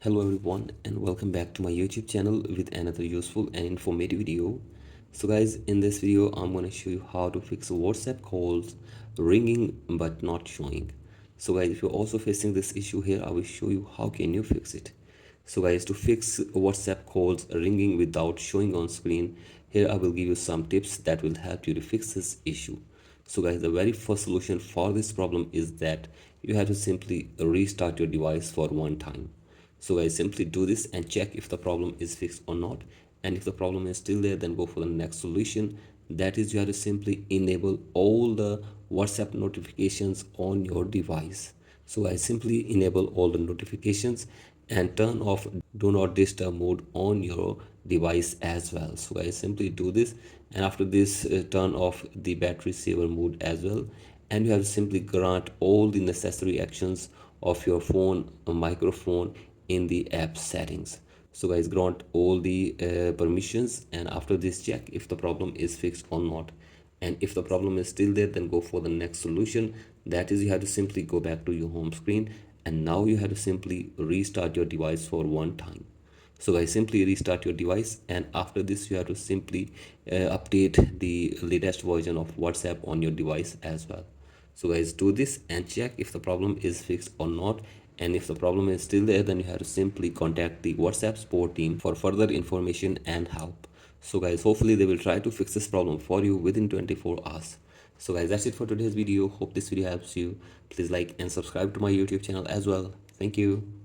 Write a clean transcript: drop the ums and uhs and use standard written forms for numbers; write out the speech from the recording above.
Hello everyone and welcome back to my YouTube channel with another useful and informative video. So guys, in this video I'm going to show you how to fix WhatsApp calls ringing but not showing. So guys, if you're also facing this issue here, I will show you how can you fix it. So guys, to fix WhatsApp calls ringing without showing on screen, here I will give you some tips that will help you to fix this issue. So guys, the very first solution for this problem is that you have to simply restart your device for one time. So I simply do this and check if the problem is fixed or not. And if the problem is still there, then go for the next solution. That is, you have to simply enable all the WhatsApp notifications on your device. So I simply enable all the notifications and turn off do not disturb mode on your device as well. So I simply do this, and after this turn off the battery saver mode as well, and you have to simply grant all the necessary actions of your phone microphone in the app settings. So guys, grant all the permissions, and after this check if the problem is fixed or not. And if the problem is still there, then go for the next solution. That is, you have to simply go back to your home screen, and now you have to simply restart your device for one time. So guys, simply restart your device, and after this you have to simply update the latest version of WhatsApp on your device as well. So guys, do this and check if the problem is fixed or not. And if the problem is still there, then you have to simply contact the WhatsApp support team for further information and help. So guys, hopefully they will try to fix this problem for you within 24 hours. So guys, that's it for today's video. Hope this video helps you. Please like and subscribe to my YouTube channel as well. Thank you.